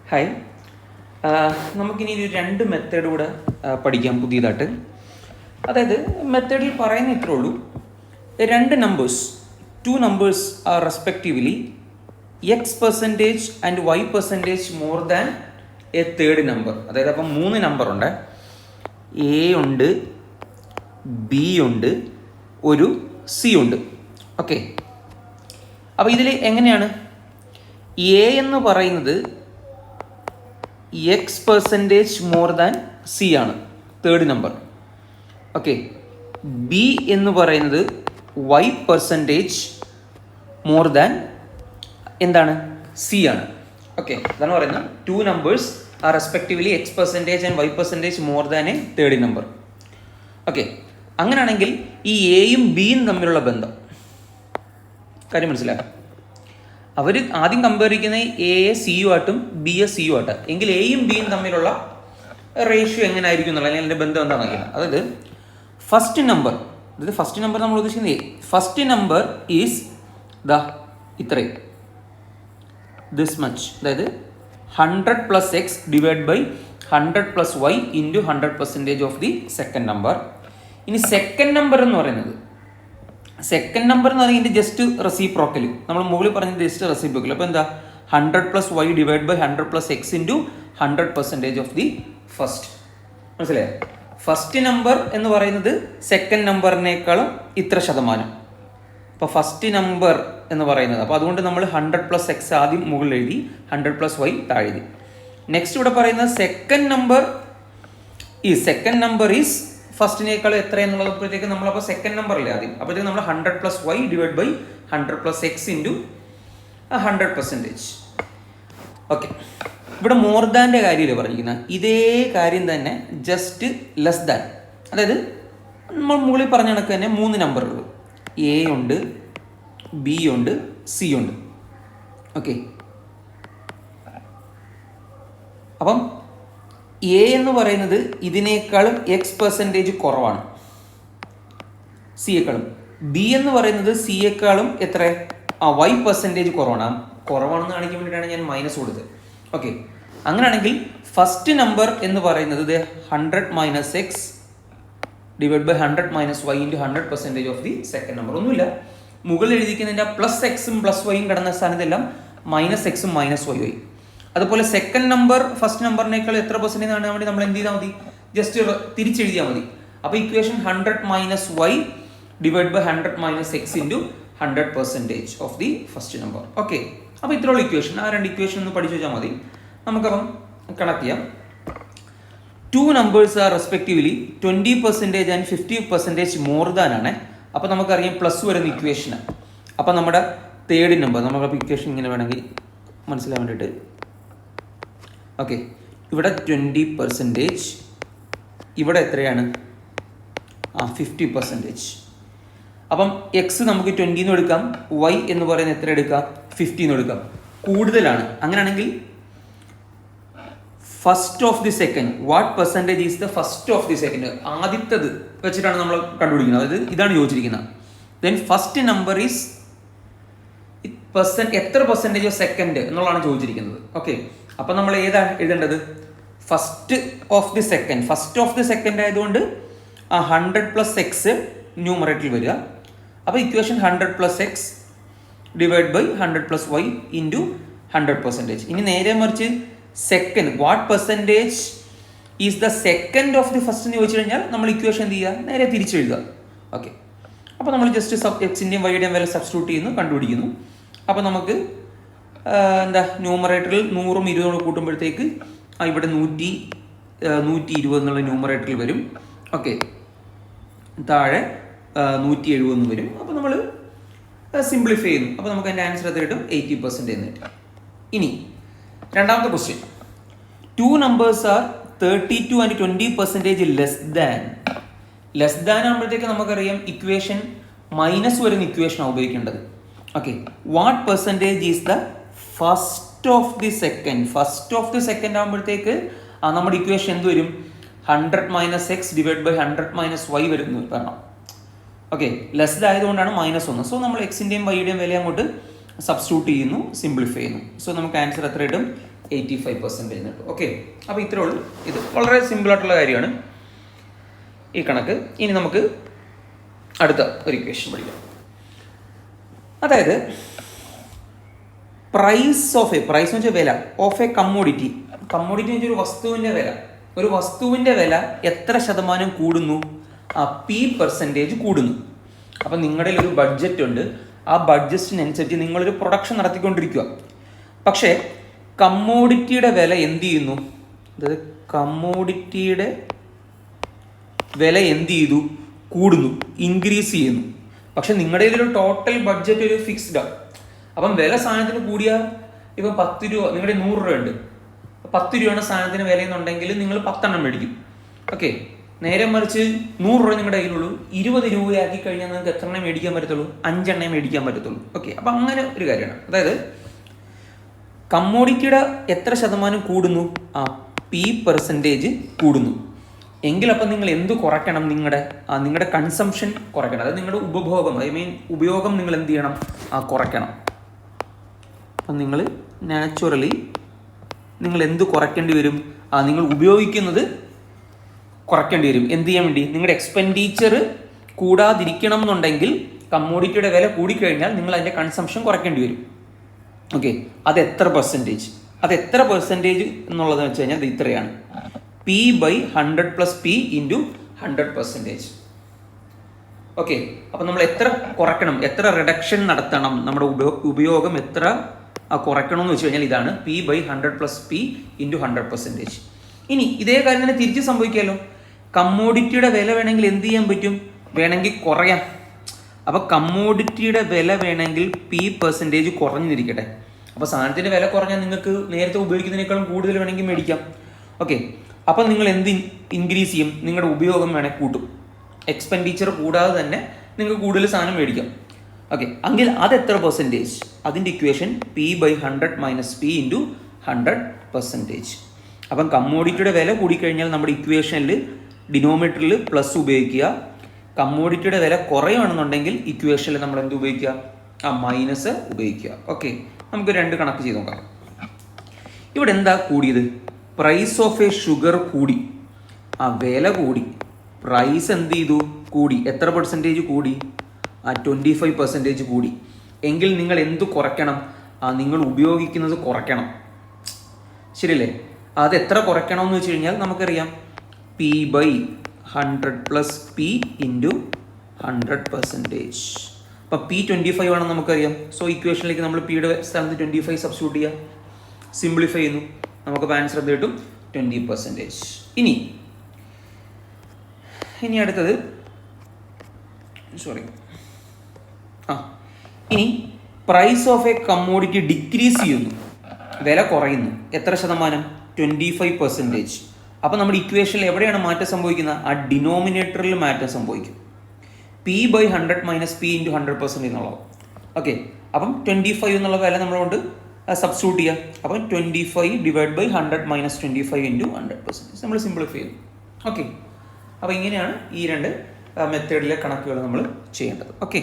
Hi, നമുക്കിനി ഒരു രണ്ട് മെത്തേഡ് കൂടെ പഠിക്കാം പുതിയതായിട്ട്. അതായത് മെത്തേഡിൽ പറയുന്ന ഇത്രേ ഉള്ളൂ, രണ്ട് numbers, two numbers are respectively X% and Y% more than A third number. അതായത് അപ്പം 3 നമ്പറുണ്ട്, എ ഉണ്ട്, ബി ഉണ്ട്, ഒരു സി ഉണ്ട്. ഓക്കെ, അപ്പോൾ ഇതിൽ എങ്ങനെയാണ് എ എന്ന് പറയുന്നത് X% മോർ ദാൻ സി ആണ്, തേർഡ് നമ്പർ. ഓക്കെ, ബി എന്ന് പറയുന്നത് Y% മോർ ദാൻ എന്താണ്, സി ആണ്. ഓക്കെ, അതാണ് പറയുന്നത് two numbers are respectively X% and Y% more than A third number. Okay, അങ്ങനെയാണെങ്കിൽ ഈ എയും ബിയും തമ്മിലുള്ള ബന്ധം കാര്യം മനസ്സിലാക്കാം. അവർ ആദ്യം കമ്പയർ ചെയ്യുന്നത് എയെ സിയു ആയിട്ടും ബിയെ സിയു ആയിട്ട്, എങ്കിൽ എയും ബിയും തമ്മിലുള്ള റേഷ്യോ എങ്ങനെ ആയിരിക്കും എന്നുള്ള, അല്ലെങ്കിൽ അതിൻ്റെ ബന്ധം എന്താണെന്ന് നോക്കിയാൽ, അതായത് ഫസ്റ്റ് നമ്പർ നമ്മൾ ഉദ്ദേശിക്കുന്നത് ഫസ്റ്റ് നമ്പർ ഈസ് ഇത്രയും, ദിസ് മച്ച്, അതായത് 100 + X divide by 100 + Y into 100% of the second number. ഇനി സെക്കൻഡ് നമ്പർ എന്ന് പറയുന്നത് ഇതിൻ്റെ ജസ്റ്റ് റെസിപ്രോക്കൽ, നമ്മൾ മുകളിൽ പറഞ്ഞത് ജസ്റ്റ് റെസിപ്രോക്കൽ. അപ്പോൾ എന്താ, 100 + Y divide by 100 + X into 100% of the first. മനസ്സിലായോ? ഫസ്റ്റ് നമ്പർ എന്ന് പറയുന്നത് സെക്കൻഡ് നമ്പറിനേക്കാളും ഇത്ര ശതമാനം. അപ്പോൾ ഫസ്റ്റ് നമ്പർ എന്ന് പറയുന്നത്, അപ്പോൾ അതുകൊണ്ട് നമ്മൾ 100 + X ആദ്യം മുകളിൽ എഴുതി, 100 + Y താഴെ എഴുതി. നെക്സ്റ്റ് ഇവിടെ പറയുന്നത് സെക്കൻഡ് നമ്പർ ഈസ് ഫസ്റ്റിനേക്കാൾ എത്ര എന്നുള്ളപ്പോഴത്തേക്ക് നമ്മളപ്പോൾ സെക്കൻഡ് നമ്പർ അല്ലേ ആദ്യം, അപ്പോഴത്തേക്ക് നമ്മൾ 100 + Y divide by 100 + X into 100%. Okay, ഇവിടെ മോർ ദാൻ്റെ കാര്യമല്ലേ പറഞ്ഞിരിക്കുന്നത്, ഇതേ കാര്യം തന്നെ ജസ്റ്റ് ലെസ് ദാൻ. അതായത് നമ്മൾ മുകളിൽ പറഞ്ഞ കണക്ക് തന്നെ 3 നമ്പറുകൾ, എ ഉണ്ട്, ബി ഉണ്ട്, സി ഉണ്ട്. ഓക്കെ, അപ്പം എ എന്ന് പറയുന്നത് ഇതിനേക്കാളും X% കുറവാണ് സിയേക്കാളും. ബി എന്ന് പറയുന്നത് സിയേക്കാളും എത്ര, Y% കുറവാണെന്ന് കാണിക്കാൻ വേണ്ടിയിട്ടാണ് ഞാൻ മൈനസ് കൊടുത്തത്. ഓക്കെ, അങ്ങനെയാണെങ്കിൽ ഫസ്റ്റ് നമ്പർ എന്ന് പറയുന്നത് 100 - X divide by 100 - Y into 100% of the second number. ഒന്നുമില്ല, മുകളിൽ എഴുതിക്കുന്നതിൻ്റെ +X-ഉം +Y-യും കിടന്ന സ്ഥാനത്തെല്ലാം -X-ഉം -Y. അതുപോലെ സെക്കൻഡ് നമ്പർ ഫസ്റ്റ് നമ്പറിനേക്കാൾ എത്ര പെർസെൻറ്റേജ് കാണാൻ വേണ്ടി നമ്മൾ എന്ത് ചെയ്താൽ മതി, ജസ്റ്റ് തിരിച്ചെഴുതിയാൽ മതി. അപ്പോൾ equation 100 - Y divide by 100 - X into 100% of the first number. Okay, അപ്പോൾ ഇത്രയുള്ള ഇക്വേഷൻ, ആ രണ്ട് ഇക്വേഷൻ ഒന്ന് പഠിച്ചു വെച്ചാൽ മതി. നമുക്കപ്പം കണക്ട് ചെയ്യാം. Two numbers are respectively 20% and 50% more than ആണ്. അപ്പോൾ നമുക്കറിയാം പ്ലസ് വരുന്ന ഇക്വേഷന്. അപ്പോൾ നമ്മുടെ തേർഡ് നമ്പർ, നമുക്കപ്പോൾ ഇക്വേഷൻ ഇങ്ങനെ വേണമെങ്കിൽ മനസ്സിലാൻ വേണ്ടിയിട്ട്, ഓക്കെ, ഇവിടെ 20%, ഇവിടെ എത്രയാണ്, 50%. അപ്പം എക്സ് നമുക്ക് 20 എന്ന് എടുക്കാം, വൈ എന്ന് പറയുന്നത് എത്ര എടുക്കാം, 50 എന്ന് എടുക്കാം. കൂടുതലാണ്, അങ്ങനെയാണെങ്കിൽ first of the second, what percentage is the first of the second, ആദ്യത്തത് വെച്ചിട്ടാണ് നമ്മൾ കണ്ടുപിടിക്കുന്നത്. അതായത് ഇതാണ് യോജിച്ചിരിക്കുന്നത്. ദെൻ ഫസ്റ്റ് നമ്പർ ഈസ് എത്ര പെർസെൻറ്റേജ് ഓഫ് സെക്കൻഡ് എന്നുള്ളതാണ് ചോദിച്ചിരിക്കുന്നത്. ഓക്കെ, അപ്പം നമ്മൾ ഏതാ എഴുതേണ്ടത്, ഫസ്റ്റ് ഓഫ് ദി സെക്കൻഡ് ആയതുകൊണ്ട് 100 + X ന്യൂമറേറ്ററിൽ വരിക. അപ്പോൾ equation 100 + X divide by 100 + Y into 100%. ഇനി നേരെ മറിച്ച് second, what percentage is the second of the first എന്ന് ചോദിച്ചു കഴിഞ്ഞാൽ നമ്മൾ ഇക്വേഷൻ എന്ത് ചെയ്യുക, നേരെ തിരിച്ചെഴുതുക. ഓക്കെ, അപ്പോൾ നമ്മൾ ജസ്റ്റ് എക്സിൻ്റെയും വൈയുടെയും വില സബ്സ്റ്റിറ്റ്യൂട്ട് ചെയ്യുന്നു, കണ്ടുപിടിക്കുന്നു. അപ്പോൾ നമുക്ക് ന്യൂമറേറ്ററിൽ 100ഉം 20ഉം കൂട്ടുമ്പോഴത്തേക്ക് ഇവിടെ 120 എന്നുള്ള ന്യൂമറേറ്ററിൽ വരും. ഓക്കെ, താഴെ 170 വരും. അപ്പോൾ നമ്മൾ സിംപ്ലിഫൈ ചെയ്യുന്നു. അപ്പോൾ നമുക്ക് അതിൻ്റെ ആൻസർ എത്ര കിട്ടും, 80% എന്ന് കിട്ടും. ഇനി രണ്ടാമത്തെ question, two numbers are 32 and 20% less than ആകുമ്പോഴത്തേക്ക് നമുക്കറിയാം ഇക്വേഷൻ മൈനസ് വരുന്ന ഇക്വേഷനാണ് ഉപയോഗിക്കേണ്ടത്. Okay, what percentage is the first of the second ആകുമ്പോഴത്തേക്ക് നമ്മുടെ ഇക്വേഷൻ എന്ത് വരും, 100 - X ഡിവൈഡ് ബൈ 100 - Y വരുന്നു കാരണം. ഓക്കെ, ലെസ് ആയതുകൊണ്ടാണ് -1. സോ നമ്മൾ എക്സിൻ്റെയും വൈയുടെയും വില അങ്ങോട്ട് സബ്സ്റ്റിറ്റ്യൂട്ട് ചെയ്യുന്നു, സിംപ്ലിഫൈ ചെയ്യുന്നു. സോ നമുക്ക് ആൻസർ എത്ര കിട്ടും, 85% കിട്ടും. ഓക്കെ, അപ്പോൾ ഇത്രേ ഉള്ളൂ. ഇത് വളരെ സിമ്പിളായിട്ടുള്ള കാര്യമാണ് ഈ കണക്ക്. ഇനി നമുക്ക് അടുത്ത ഒരു ഇക്വേഷൻ പഠിക്കാം. അതായത് പ്രൈസ് എന്ന് വെച്ചാൽ വില ഓഫ് എ കമ്മോഡിറ്റി എന്ന് വെച്ചാൽ ഒരു വസ്തുവിൻ്റെ വില എത്ര ശതമാനം കൂടുന്നു? P% കൂടുന്നു. അപ്പം നിങ്ങളുടെ ഒരു ബഡ്ജറ്റ് ഉണ്ട്, ആ ബഡ്ജറ്റിനനുസരിച്ച് നിങ്ങളൊരു പ്രൊഡക്ഷൻ നടത്തിക്കൊണ്ടിരിക്കുക. പക്ഷേ കമ്മോഡിറ്റിയുടെ വില എന്ത് ചെയ്യുന്നു? അതായത് കമ്മോഡിറ്റിയുടെ വില എന്ത് ചെയ്തു? കൂടുന്നു, ഇൻക്രീസ് ചെയ്യുന്നു. പക്ഷെ നിങ്ങളുടെ ഒരു ടോട്ടൽ ബഡ്ജറ്റ് ഒരു ഫിക്സ്ഡാണ്. അപ്പം വില സാധനത്തിന് കൂടിയാൽ ഇപ്പം 10 രൂപ, നിങ്ങളുടെ 100 രൂപ ഉണ്ട്, 10 രൂപയാണ് സാധനത്തിന് വില എന്നുണ്ടെങ്കിൽ നിങ്ങൾ 10 എണ്ണം മേടിക്കും. ഓക്കെ, നേരെ മറിച്ച് 100 രൂപ നിങ്ങളുടെ കയ്യിലുള്ളൂ, 20 രൂപയാക്കി കഴിഞ്ഞാൽ നിങ്ങൾക്ക് എത്ര എണ്ണം മേടിക്കാൻ പറ്റത്തുള്ളൂ? 5 എണ്ണേ മേടിക്കാൻ പറ്റത്തുള്ളൂ. ഓക്കെ, അപ്പം അങ്ങനെ ഒരു കാര്യമാണ്. അതായത് കമ്മോഡിറ്റിയുടെ എത്ര ശതമാനം കൂടുന്നു? P% കൂടുന്നു എങ്കിൽ അപ്പം നിങ്ങൾ എന്ത് കുറയ്ക്കണം? നിങ്ങളുടെ കൺസംഷൻ കുറയ്ക്കണം. അതായത് നിങ്ങളുടെ ഉപയോഗം നിങ്ങൾ എന്ത് ചെയ്യണം? കുറയ്ക്കണം. അപ്പം നിങ്ങൾ നാച്ചുറലി നിങ്ങൾ എന്ത് കുറയ്ക്കേണ്ടി വരും? നിങ്ങൾ ഉപയോഗിക്കുന്നത് കുറയ്ക്കേണ്ടി വരും. എന്ത് ചെയ്യാൻ വേണ്ടി? നിങ്ങളുടെ എക്സ്പെൻഡിച്ചർ കൂടാതിരിക്കണം എന്നുണ്ടെങ്കിൽ കമ്മോഡിറ്റിയുടെ വില കൂടിക്കഴിഞ്ഞാൽ നിങ്ങൾ അതിൻ്റെ കൺസംഷൻ കുറയ്ക്കേണ്ടി വരും. ഓക്കെ, അത് എത്ര പെർസെൻറ്റേജ് എന്നുള്ളതെന്ന് വെച്ച് കഴിഞ്ഞാൽ ഇത് ഇത്രയാണ്: P/100 + P × 100%. ഓക്കെ, അപ്പം നമ്മൾ എത്ര കുറയ്ക്കണം, എത്ര റിഡക്ഷൻ നടത്തണം, നമ്മുടെ ഉപയോഗം എത്ര കുറയ്ക്കണം എന്ന് വെച്ച് കഴിഞ്ഞാൽ ഇതാണ് P/100 + P × 100%. ഇനി ഇതേ കാര്യം തന്നെ തിരിച്ച് സംഭവിക്കാമല്ലോ. കമ്മോഡിറ്റിയുടെ വില വേണമെങ്കിൽ എന്ത് ചെയ്യാൻ പറ്റും? വേണമെങ്കിൽ കുറയാം. അപ്പോൾ കമ്മോഡിറ്റിയുടെ വില വേണമെങ്കിൽ P% കുറഞ്ഞിരിക്കട്ടെ. അപ്പോൾ സാധനത്തിൻ്റെ വില കുറഞ്ഞാൽ നിങ്ങൾക്ക് നേരത്തെ ഉപയോഗിക്കുന്നതിനേക്കാളും കൂടുതൽ വേണമെങ്കിൽ മേടിക്കാം. ഓക്കെ, അപ്പം നിങ്ങൾ എന്ത് ഇൻക്രീസ് ചെയ്യും? നിങ്ങളുടെ ഉപയോഗം വേണമെങ്കിൽ കൂട്ടും. എക്സ്പെൻഡിച്ചർ കൂടാതെ തന്നെ നിങ്ങൾക്ക് കൂടുതൽ സാധനം മേടിക്കാം. ഓക്കെ, എങ്കിൽ അത് എത്ര പെർസെൻറ്റേജ്? അതിൻ്റെ ഇക്വേഷൻ P/100 - P × 100%. അപ്പം കമ്മോഡിറ്റിയുടെ വില കൂടിക്കഴിഞ്ഞാൽ നമ്മുടെ ഇക്വേഷനിൽ ഡിനോമിനേറ്ററിൽ പ്ലസ് ഉപയോഗിക്കുക. കമ്മോഡിറ്റിയുടെ വില കുറയുകയാണെന്നുണ്ടെങ്കിൽ ഇക്വേഷനിൽ നമ്മൾ എന്ത് ഉപയോഗിക്കുക? മൈനസ് ഉപയോഗിക്കുക. ഓക്കെ, നമുക്ക് 2 കണക്ക് ചെയ്ത് നോക്കാം. ഇവിടെ എന്താ കൂടിയത്? പ്രൈസ് ഓഫ് എ ഷുഗർ കൂടി, വില കൂടി. പ്രൈസ് എന്ത് ചെയ്തു? കൂടി. എത്ര പെർസെൻറ്റേജ് കൂടി? 25% കൂടി. എങ്കിൽ നിങ്ങൾ എന്ത് കുറയ്ക്കണം? നിങ്ങൾ ഉപയോഗിക്കുന്നത് കുറയ്ക്കണം. ശരിയല്ലേ? അത് എത്ര കുറയ്ക്കണം എന്ന് വെച്ച് കഴിഞ്ഞാൽ നമുക്കറിയാം P/100 + P × 100%. അപ്പം P25 ആണെന്ന് നമുക്കറിയാം. സോ ഇക്വേഷനിലേക്ക് നമ്മൾ പിയുടെ സ്ഥാനത്ത് 25 സബ്സ്റ്റിറ്റ്യൂട്ട് ചെയ്യുക, സിംപ്ലിഫൈ ചെയ്യുന്നു, നമുക്ക് ആൻസർ എന്ത് കിട്ടും? 20%. ഇനി അടുത്തത് ഇനി price of a commodity decrease ചെയ്യുന്നു, വില കുറയുന്നു. എത്ര ശതമാനം? 25%. അപ്പം നമ്മുടെ ഇക്വേഷനിൽ എവിടെയാണ് മാറ്റം സംഭവിക്കുന്നത്? ഡിനോമിനേറ്ററിൽ മാറ്റം സംഭവിക്കും. P/100 - P × 100% എന്നുള്ളത്. ഓക്കെ, അപ്പം 25 എന്നുള്ള വില നമ്മളോട് സബ്സ്റ്റിറ്റ്യൂട്ട് ചെയ്യുക. അപ്പം 25/100 - 25 × 100%. നമ്മൾ സിംപ്ലിഫൈ ചെയ്യുന്നു. ഓക്കെ, അപ്പോൾ ഇങ്ങനെയാണ് ഈ 2 മെത്തേഡിലെ കണക്കുകൾ നമ്മൾ ചെയ്യേണ്ടത്. ഓക്കെ.